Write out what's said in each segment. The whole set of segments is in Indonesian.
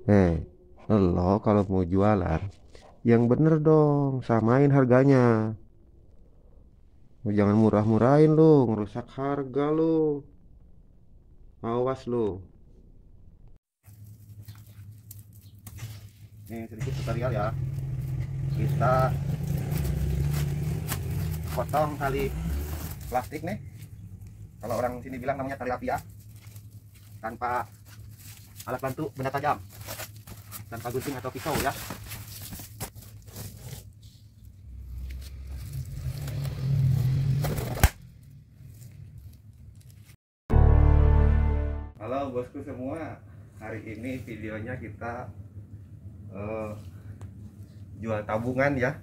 Eh, lo kalau mau jualan, yang bener dong, samain harganya. Jangan murah-murahin lu, ngerusak harga lu. Awas lu. Ini sedikit tutorial ya. Kita potong tali plastik nih. Kalau orang sini bilang namanya tali rapia. Tanpa alat bantu benda tajam. Tanpa gunting atau pisau ya. Halo bosku semua. Hari ini videonya kita eh, jual tabungan ya.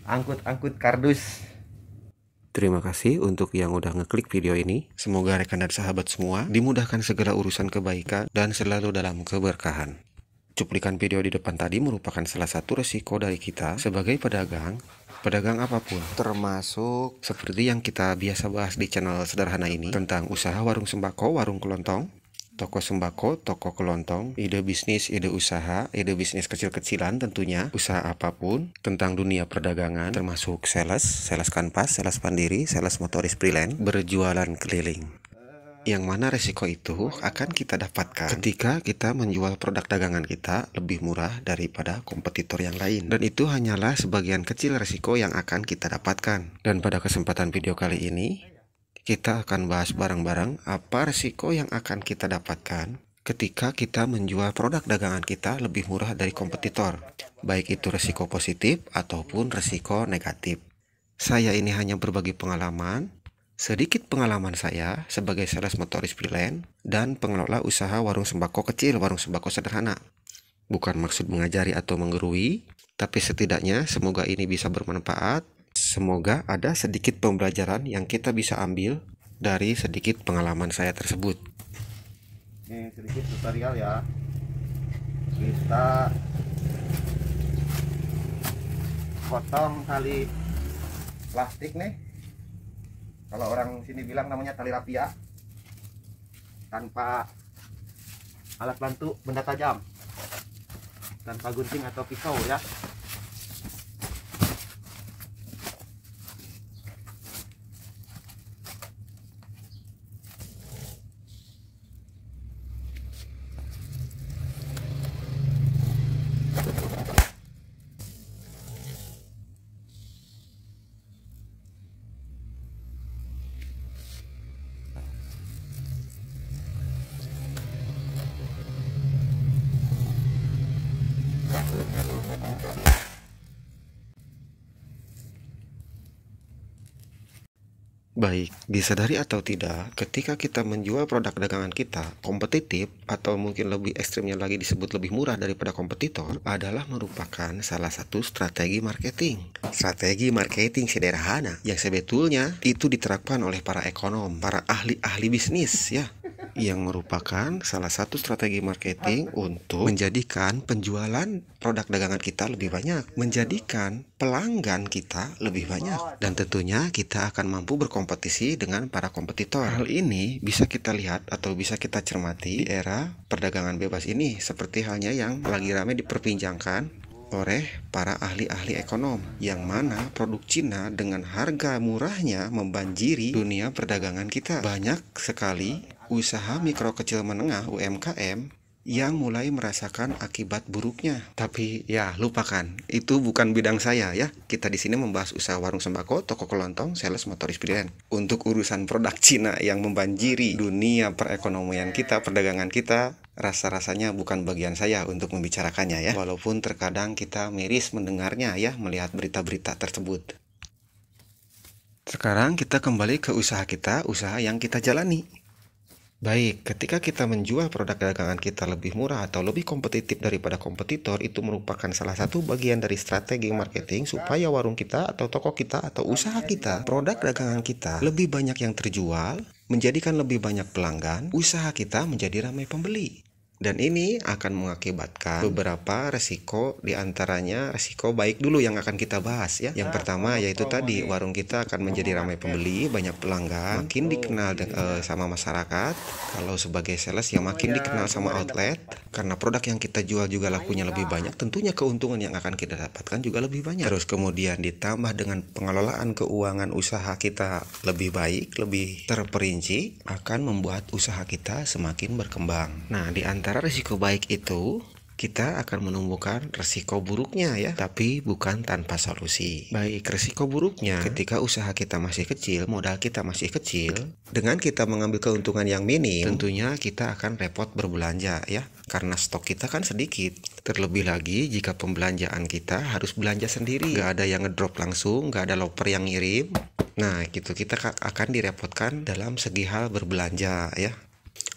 Angkut-angkut kardus. Terima kasih untuk yang udah ngeklik video ini. Semoga rekan dan sahabat semua dimudahkan segala urusan kebaikan dan selalu dalam keberkahan. Cuplikan video di depan tadi merupakan salah satu resiko dari kita sebagai pedagang apapun, termasuk seperti yang kita biasa bahas di channel sederhana ini tentang usaha warung sembako, warung kelontong, toko sembako, toko kelontong, ide bisnis, ide usaha, ide bisnis kecil-kecilan tentunya, usaha apapun, tentang dunia perdagangan, termasuk sales kanvas, sales mandiri, sales motoris freelance, berjualan keliling. Yang mana resiko itu akan kita dapatkan ketika kita menjual produk dagangan kita lebih murah daripada kompetitor yang lain. Dan itu hanyalah sebagian kecil resiko yang akan kita dapatkan. Dan pada kesempatan video kali ini, kita akan bahas bareng-bareng apa resiko yang akan kita dapatkan ketika kita menjual produk dagangan kita lebih murah dari kompetitor. Baik itu resiko positif ataupun resiko negatif. Saya ini hanya berbagi pengalaman, sedikit pengalaman saya sebagai sales motoris freelance dan pengelola usaha warung sembako kecil, warung sembako sederhana. Bukan maksud mengajari atau menggurui, tapi setidaknya semoga ini bisa bermanfaat. Semoga ada sedikit pembelajaran yang kita bisa ambil dari sedikit pengalaman saya tersebut. Ini sedikit tutorial ya. Kita potong tali plastik nih. Kalau orang sini bilang namanya tali rapia. Tanpa alat bantu benda tajam. Tanpa gunting atau pisau ya. Baik, disadari atau tidak, ketika kita menjual produk dagangan kita kompetitif atau mungkin lebih ekstrimnya lagi disebut lebih murah daripada kompetitor adalah merupakan salah satu strategi marketing. Strategi marketing sederhana yang sebetulnya itu diterapkan oleh para ekonom, para ahli-ahli bisnis ya. Yang merupakan salah satu strategi marketing untuk menjadikan penjualan produk dagangan kita lebih banyak, menjadikan pelanggan kita lebih banyak, dan tentunya kita akan mampu berkompetisi dengan para kompetitor. Hal ini bisa kita lihat atau bisa kita cermati di era perdagangan bebas ini, seperti halnya yang lagi ramai diperbincangkan oleh para ahli-ahli ekonom, yang mana produk Cina dengan harga murahnya membanjiri dunia perdagangan kita. Banyak sekali usaha mikro kecil menengah UMKM yang mulai merasakan akibat buruknya. Tapi ya lupakan, itu bukan bidang saya ya. Kita di sini membahas usaha warung sembako, toko kelontong, sales motoris freelance. Untuk urusan produk Cina yang membanjiri dunia perekonomian kita, perdagangan kita, rasa-rasanya bukan bagian saya untuk membicarakannya ya. Walaupun terkadang kita miris mendengarnya ya, melihat berita-berita tersebut. Sekarang kita kembali ke usaha kita, usaha yang kita jalani. Baik, ketika kita menjual produk dagangan kita lebih murah atau lebih kompetitif daripada kompetitor, itu merupakan salah satu bagian dari strategi marketing supaya warung kita atau toko kita atau usaha kita, produk dagangan kita lebih banyak yang terjual, menjadikan lebih banyak pelanggan, usaha kita menjadi ramai pembeli. Dan ini akan mengakibatkan beberapa resiko, diantaranya resiko baik dulu yang akan kita bahas ya. Yang pertama yaitu tadi warung kita akan menjadi ramai pembeli, banyak pelanggan, makin dikenal sama masyarakat. Kalau sebagai sales ya makin dikenal sama outlet. Karena produk yang kita jual juga lakunya lebih banyak, tentunya keuntungan yang akan kita dapatkan juga lebih banyak. Terus kemudian ditambah dengan pengelolaan keuangan usaha kita lebih baik, lebih terperinci, akan membuat usaha kita semakin berkembang. Nah, di antara risiko baik itu kita akan menemukan risiko buruknya ya, tapi bukan tanpa solusi. Baik risiko buruknya ketika usaha kita masih kecil, modal kita masih kecil, dengan kita mengambil keuntungan yang minim, tentunya kita akan repot berbelanja ya, karena stok kita kan sedikit. Terlebih lagi jika pembelanjaan kita harus belanja sendiri, nggak ada yang ngedrop langsung, nggak ada loper yang ngirim. Nah gitu, kita akan direpotkan dalam segi hal berbelanja ya.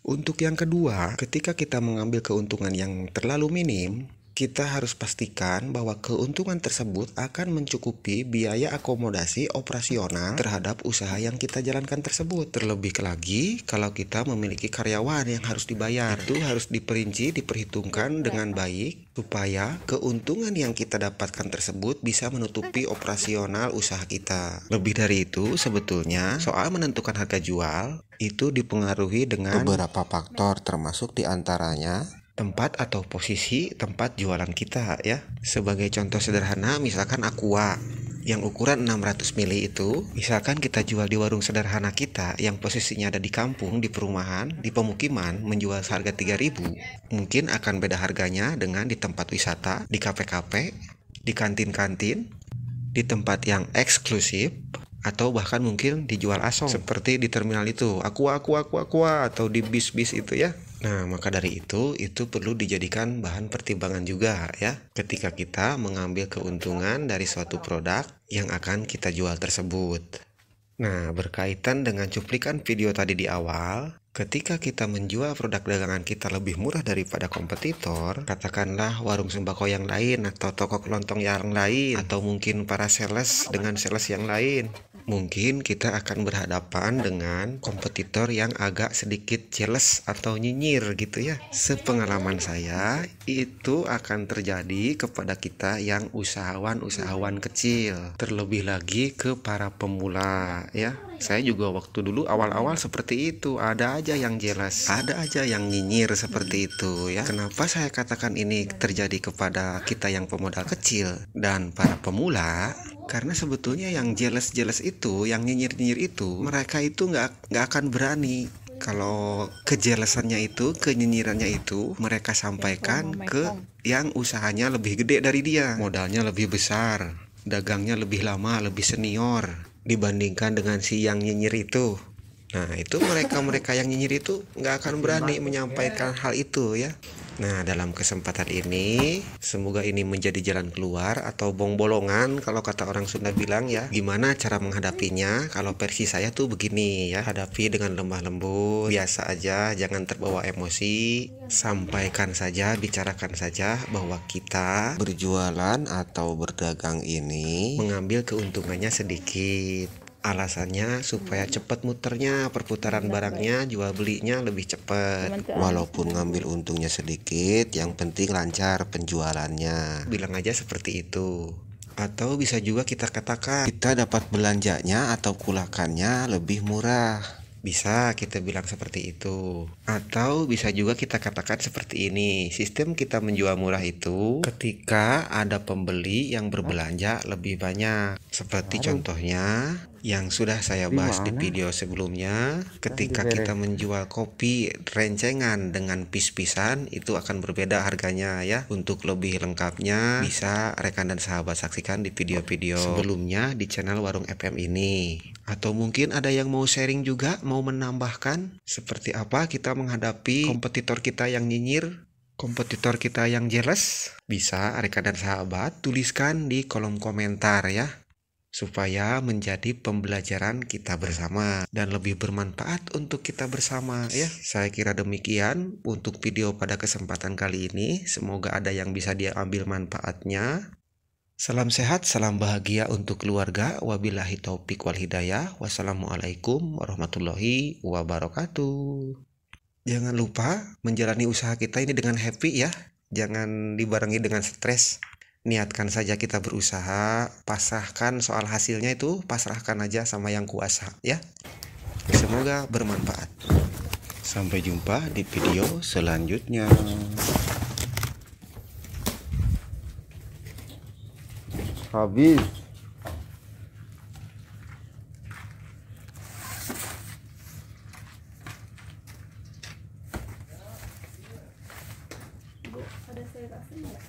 Untuk yang kedua, ketika kita mengambil keuntungan yang terlalu minim, kita harus pastikan bahwa keuntungan tersebut akan mencukupi biaya akomodasi operasional terhadap usaha yang kita jalankan tersebut. Terlebih lagi, kalau kita memiliki karyawan yang harus dibayar, itu harus diperinci, diperhitungkan dengan baik, supaya keuntungan yang kita dapatkan tersebut bisa menutupi operasional usaha kita. Lebih dari itu, sebetulnya soal menentukan harga jual itu dipengaruhi dengan beberapa faktor, termasuk diantaranya tempat atau posisi tempat jualan kita ya. Sebagai contoh sederhana, misalkan Aqua yang ukuran 600 ml itu, misalkan kita jual di warung sederhana kita yang posisinya ada di kampung, di perumahan, di pemukiman, menjual seharga 3.000, mungkin akan beda harganya dengan di tempat wisata, di kafe-kafe, di kantin-kantin, di tempat yang eksklusif, atau bahkan mungkin dijual asong seperti di terminal itu, aqua atau di bis-bis itu ya. Nah, maka dari itu perlu dijadikan bahan pertimbangan juga ya, ketika kita mengambil keuntungan dari suatu produk yang akan kita jual tersebut. Nah, berkaitan dengan cuplikan video tadi di awal, ketika kita menjual produk dagangan kita lebih murah daripada kompetitor, katakanlah warung sembako yang lain atau toko kelontong yang lain, atau mungkin para sales dengan sales yang lain, mungkin kita akan berhadapan dengan kompetitor yang agak sedikit jealous atau nyinyir gitu ya. Sepengalaman saya, itu akan terjadi kepada kita yang usahawan kecil, terlebih lagi ke para pemula ya. Saya juga waktu dulu awal-awal seperti itu, ada aja yang jealous, ada aja yang nyinyir seperti itu ya. Kenapa saya katakan ini terjadi kepada kita yang pemodal kecil dan para pemula? Karena sebetulnya yang jealous itu, yang nyinyir itu, mereka itu nggak akan berani kalau kejelasannya itu, kenyinyirannya itu mereka sampaikan ke yang usahanya lebih gede dari dia, modalnya lebih besar, dagangnya lebih lama, lebih senior dibandingkan dengan si yang nyinyir itu. Nah, itu mereka yang nyinyir itu nggak akan berani menyampaikan hal itu ya. Nah, dalam kesempatan ini, semoga ini menjadi jalan keluar atau bolongan kalau kata orang Sunda bilang ya. Gimana cara menghadapinya? Kalau versi saya tuh begini ya, hadapi dengan lemah lembut, biasa aja, jangan terbawa emosi, sampaikan saja, bicarakan saja bahwa kita berjualan atau berdagang ini mengambil keuntungannya sedikit. Alasannya supaya cepat muternya, perputaran barangnya, jual belinya lebih cepat. Walaupun ngambil untungnya sedikit, yang penting lancar penjualannya. Bilang aja seperti itu. Atau bisa juga kita katakan, kita dapat belanjanya atau kulakannya lebih murah. Bisa kita bilang seperti itu. Atau bisa juga kita katakan seperti ini, sistem kita menjual murah itu ketika ada pembeli yang berbelanja lebih banyak. Seperti contohnya yang sudah saya bahas di video sebelumnya, ketika kita menjual kopi rencengan dengan pis-pisan, itu akan berbeda harganya ya. Untuk lebih lengkapnya bisa rekan dan sahabat saksikan di video-video sebelumnya di channel Warung FM ini. Atau mungkin ada yang mau sharing juga, mau menambahkan seperti apa kita menghadapi kompetitor kita yang nyinyir, kompetitor kita yang jealous, bisa rekan dan sahabat tuliskan di kolom komentar ya, supaya menjadi pembelajaran kita bersama dan lebih bermanfaat untuk kita bersama ya. Saya kira demikian untuk video pada kesempatan kali ini. Semoga ada yang bisa dia ambil manfaatnya. Salam sehat, salam bahagia untuk keluarga. Wabillahi taufik wal hidayah. Wassalamualaikum warahmatullahi wabarakatuh. Jangan lupa menjalani usaha kita ini dengan happy ya. Jangan dibarengi dengan stres. Niatkan saja kita berusaha, pasrahkan soal hasilnya itu, pasrahkan aja sama yang kuasa ya. Semoga bermanfaat. Sampai jumpa di video selanjutnya. Habis. Ada sayur asem nggak?